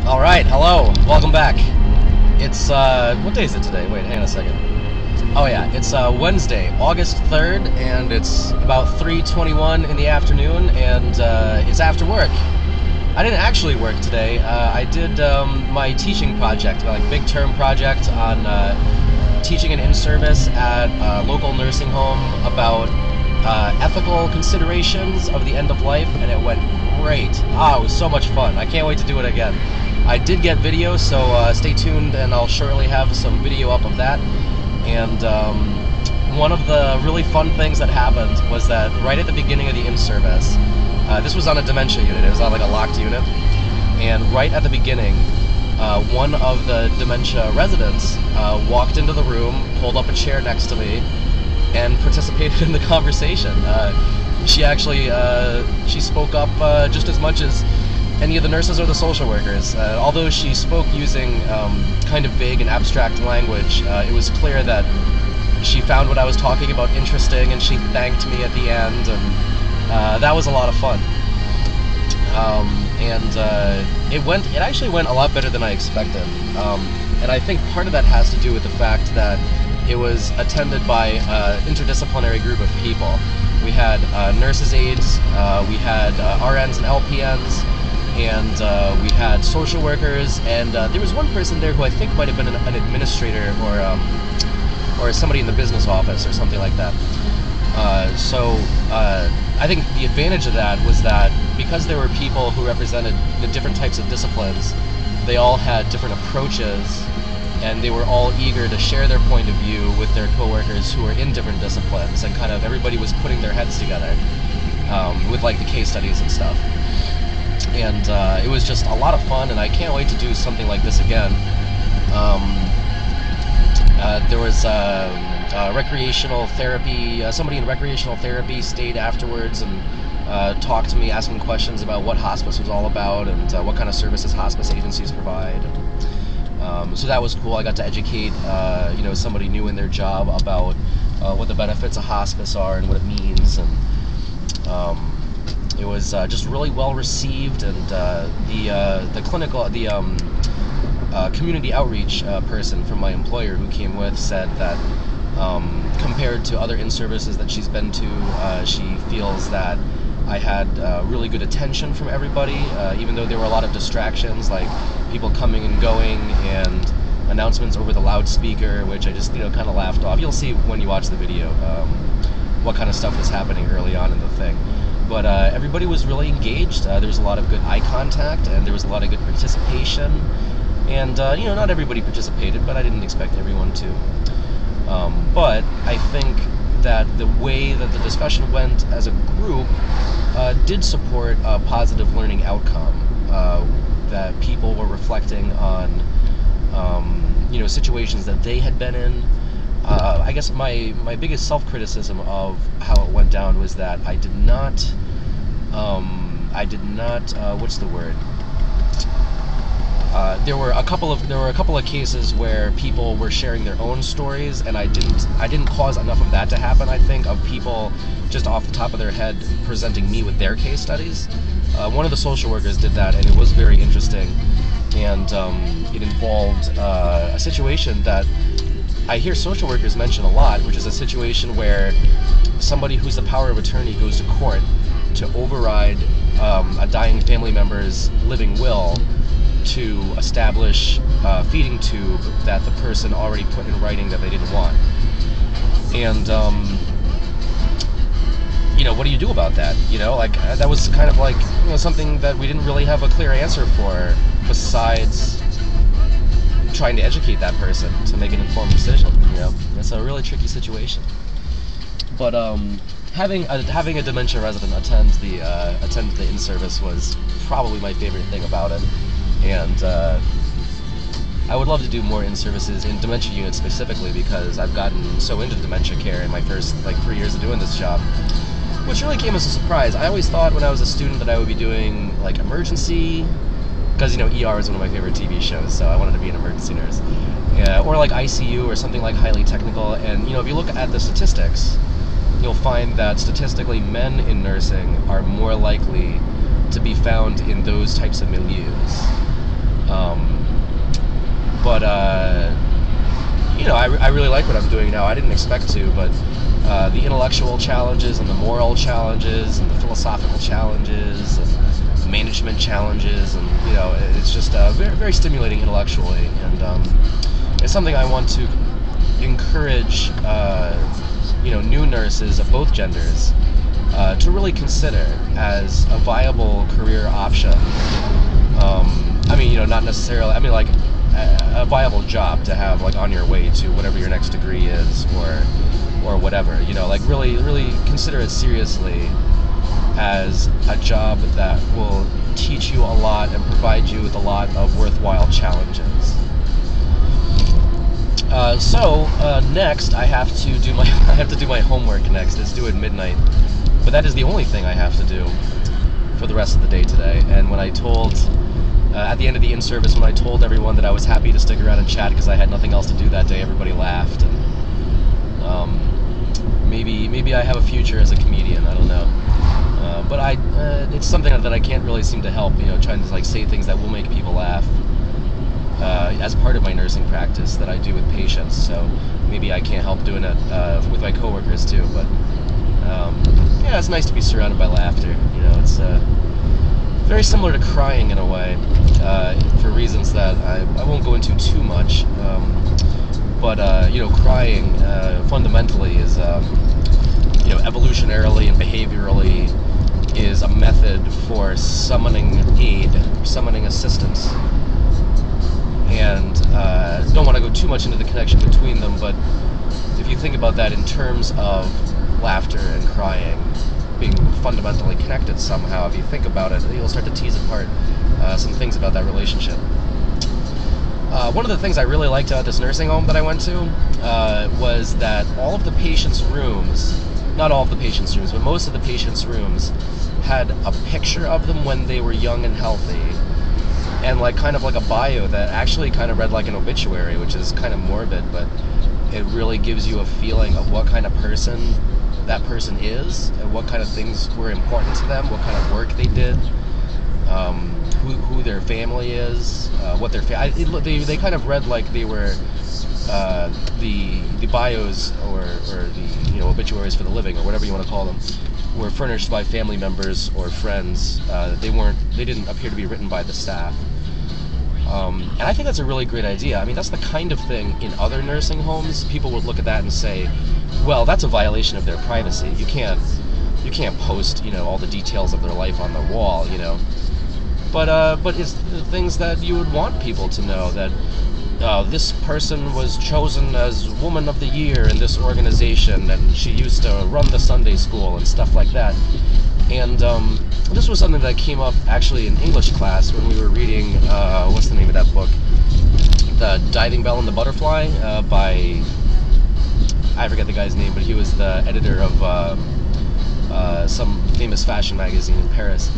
All right, hello, welcome back. It's what day is it today? Wait, hang on a second. Oh yeah, it's Wednesday, August 3rd, and it's about 3:21 in the afternoon, and it's after work. I didn't actually work today. I did my teaching project, my big term project on teaching an in-service at a local nursing home about ethical considerations of the end of life, and it went great. Ah, it was so much fun. I can't wait to do it again. I did get video, so stay tuned, and I'll shortly have some video up of that. And one of the really fun things that happened was that right at the beginning of the in-service, this was on a dementia unit. It was on like a locked unit, and right at the beginning, one of the dementia residents walked into the room, pulled up a chair next to me, and participated in the conversation. She actually she spoke up just as much as any of the nurses or the social workers. Although she spoke using kind of vague and abstract language, it was clear that she found what I was talking about interesting, and she thanked me at the end, and that was a lot of fun. It actually went a lot better than I expected, and I think part of that has to do with the fact that it was attended by an interdisciplinary group of people. We had nurses' aides, we had RNs and LPNs, and we had social workers, and there was one person there who I think might have been an administrator or somebody in the business office or something like that. So I think the advantage of that was that because there were people who represented the different types of disciplines, they all had different approaches, and they were all eager to share their point of view with their coworkers who were in different disciplines, and kind of everybody was putting their heads together with like the case studies and stuff. And it was just a lot of fun, and I can't wait to do something like this again. There was recreational therapy, somebody in recreational therapy stayed afterwards and talked to me, asking questions about what hospice was all about and what kind of services hospice agencies provide. So that was cool. I got to educate somebody new in their job about what the benefits of hospice are and what it means, and it was just really well received. And the community outreach person from my employer who came with said that compared to other in-services that she's been to, she feels that I had really good attention from everybody, even though there were a lot of distractions, like people coming and going and announcements over the loudspeaker, which I just kind of laughed off. You'll see when you watch the video what kind of stuff was happening early on in the thing. But everybody was really engaged. There was a lot of good eye contact, and there was a lot of good participation. And not everybody participated, but I didn't expect everyone to. But I think that the way that the discussion went as a group did support a positive learning outcome, that people were reflecting on situations that they had been in. I guess my biggest self-criticism of how it went down was that I did not what's the word? There were a couple of cases where people were sharing their own stories, and I didn't cause enough of that to happen. I think, of people just off the top of their head presenting me with their case studies. One of the social workers did that, and it was very interesting, and it involved a situation that I hear social workers mention a lot, which is a situation where somebody who's the power of attorney goes to court to override a dying family member's living will to establish a feeding tube that the person already put in writing that they didn't want. And what do you do about that? That was kind of like something that we didn't really have a clear answer for, besides trying to educate that person to make an informed decision. It's a really tricky situation. But having a dementia resident attend the in-service was probably my favorite thing about it. And I would love to do more in-services in dementia units specifically, because I've gotten so into dementia care in my first 3 years of doing this job, which really came as a surprise. I always thought when I was a student that I would be doing emergency, because ER is one of my favorite TV shows, so I wanted to be an emergency nurse, or ICU or something highly technical. And if you look at the statistics, you'll find that statistically men in nursing are more likely to be found in those types of milieus. but I really like what I'm doing now. I didn't expect to, but the intellectual challenges and the moral challenges and the philosophical challenges and the management challenges, and it's just very, very stimulating intellectually, and it's something I want to encourage new nurses of both genders to really consider as a viable career option. Not necessarily. Like a viable job to have, like, on your way to whatever your next degree is, or whatever. Like really consider it seriously as a job that will teach you a lot and provide you with a lot of worthwhile challenges. Next I have to do my homework next. It's due at midnight, but that is the only thing I have to do for the rest of the day today. And when I told at the end of the in-service, when I told everyone that I was happy to stick around and chat because I had nothing else to do that day, everybody laughed. And maybe I have a future as a comedian. I don't know, but it's something that I can't really seem to help. Trying to like say things that will make people laugh. As part of my nursing practice that I do with patients, so maybe I can't help doing it with my coworkers too. But it's nice to be surrounded by laughter. It's very similar to crying in a way, for reasons that I won't go into too much. But crying fundamentally is, evolutionarily and behaviorally, is a method for summoning aid, summoning assistance. And don't want to go too much into the connection between them, but if you think about that in terms of laughter and crying being fundamentally connected somehow, if you think about it, you'll start to tease apart some things about that relationship. One of the things I really liked about this nursing home that I went to was that all of the patients' rooms, not all of the patients' rooms, but most of the patients' rooms had a picture of them when they were young and healthy, and kind of like a bio that actually kind of read like an obituary, which is kind of morbid, but it really gives you a feeling of what kind of person that person is, and what kind of things were important to them, what kind of work they did, who their family is, what their they kind of read like they were the bios or the obituaries for the living, or whatever you want to call them, were furnished by family members or friends. They didn't appear to be written by the staff. And I think that's a really great idea. I mean, that's the kind of thing in other nursing homes, people would look at that and say, well, that's a violation of their privacy. You can't post, all the details of their life on the wall, But it's the things that you would want people to know, that this person was chosen as Woman of the Year in this organization, and she used to run the Sunday school and stuff like that. And this was something that came up actually in English class when we were reading, what's the name of that book? The Diving Bell and the Butterfly, by, I forget the guy's name, but he was the editor of some famous fashion magazine in Paris.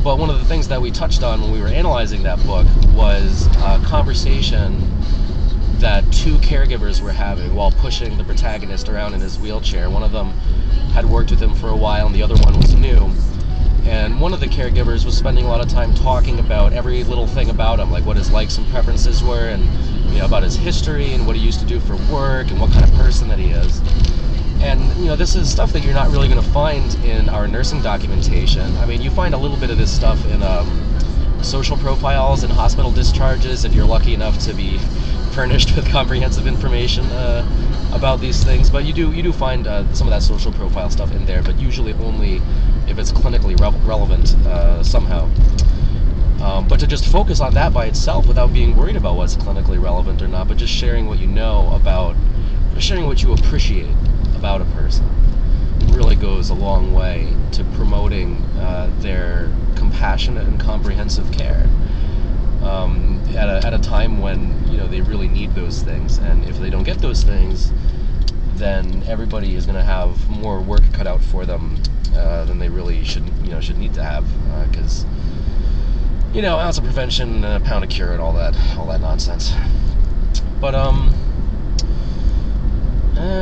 But one of the things that we touched on when we were analyzing that book was a conversation that two caregivers were having while pushing the protagonist around in his wheelchair. One of them had worked with him for a while, and the other one was new. And one of the caregivers was spending a lot of time talking about every little thing about him, like what his likes and preferences were, and about his history, and what he used to do for work, and what kind of person that he is. And this is stuff that you're not really going to find in our nursing documentation. I mean, you find a little bit of this stuff in social profiles and hospital discharges, if you're lucky enough to be furnished with comprehensive information about these things. But you do find some of that social profile stuff in there, but usually only if it's clinically relevant somehow. But to just focus on that by itself without being worried about what's clinically relevant or not, but just sharing what you know about, sharing what you appreciate about a person, really goes a long way to promoting their compassionate and comprehensive care at a time when they really need those things. And if they don't get those things, then everybody is going to have more work cut out for them than they really should need to have, because an ounce of prevention and a pound of cure and all that nonsense. But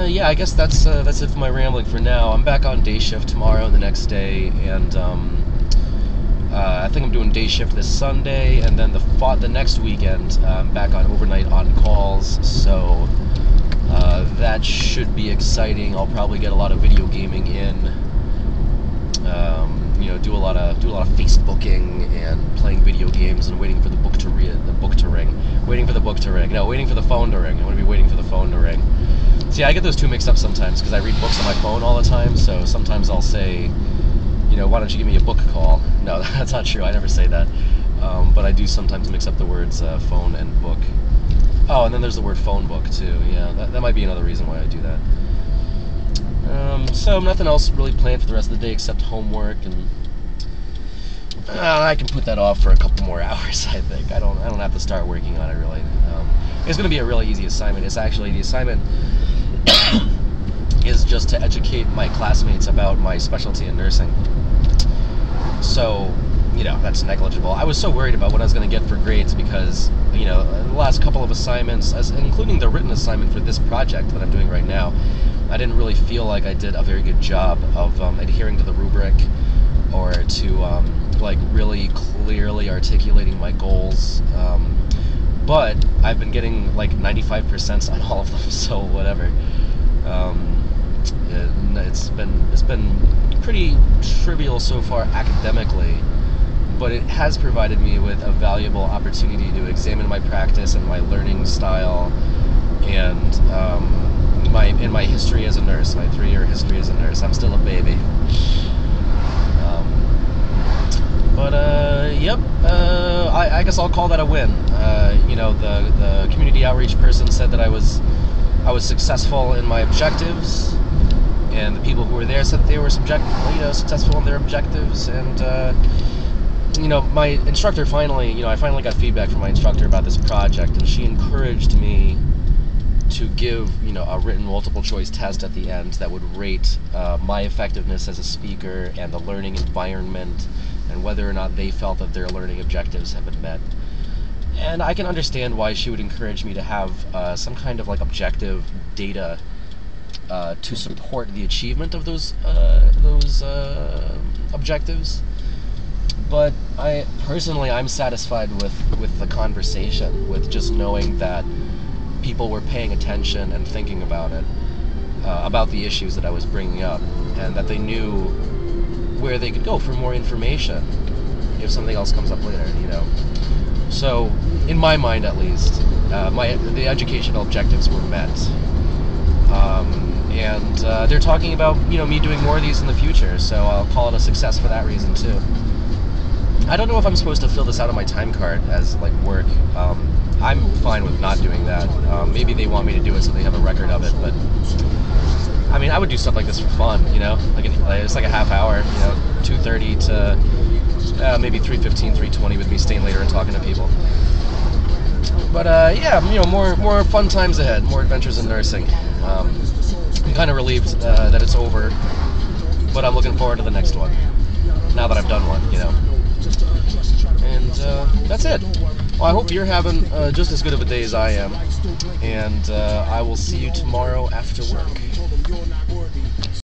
yeah, I guess that's it for my rambling for now. I'm back on day shift tomorrow and the next day, and I think I'm doing day shift this Sunday, and then the next weekend back on overnight on calls. So that should be exciting. I'll probably get a lot of video gaming in. Do a lot of Facebooking and playing video games and waiting for the book to ring. Waiting for the book to ring. No, waiting for the phone to ring. I want to be waiting for the phone to ring. See, I get those two mixed up sometimes because I read books on my phone all the time. So sometimes I'll say, why don't you give me a book call? No, that's not true. I never say that. But I do sometimes mix up the words phone and book. Oh, and then there's the word phone book too. Yeah, that might be another reason why I do that. So nothing else really planned for the rest of the day except homework, and I can put that off for a couple more hours. I think I don't have to start working on it really. It's going to be a really easy assignment. It's actually the assignment is just to educate my classmates about my specialty in nursing. So, that's negligible. I was so worried about what I was going to get for grades because, the last couple of assignments, including the written assignment for this project that I'm doing right now, I didn't really feel like I did a very good job of adhering to the rubric or to, really clearly articulating my goals. But I've been getting, 95% on all of them, so whatever. It's been pretty trivial so far academically, but it has provided me with a valuable opportunity to examine my practice and my learning style and my history as a nurse, my 3-year history as a nurse. I'm still a baby. Yep, I guess I'll call that a win. The community outreach person said that I was successful in my objectives, and the people who were there said that they were successful in their objectives, and my instructor finally, I finally got feedback from my instructor about this project, and she encouraged me to give, a written multiple choice test at the end that would rate my effectiveness as a speaker and the learning environment and whether or not they felt that their learning objectives have been met. And I can understand why she would encourage me to have some kind of objective data to support the achievement of those objectives. But I'm satisfied with the conversation, with just knowing that people were paying attention and thinking about it, about the issues that I was bringing up, and that they knew where they could go for more information if something else comes up later, So, in my mind at least, the educational objectives were met. And they're talking about, me doing more of these in the future, so I'll call it a success for that reason too. I don't know if I'm supposed to fill this out on my time card as work. I'm fine with not doing that. Maybe they want me to do it so they have a record of it, but I would do stuff like this for fun, it's like a half hour, 2:30 to maybe 3:15, 3:20 with me staying later and talking to people. But yeah, more fun times ahead, more adventures in nursing. I'm kind of relieved that it's over, but I'm looking forward to the next one, now that I've done one, And that's it. Well, I hope you're having just as good of a day as I am, and I will see you tomorrow after work.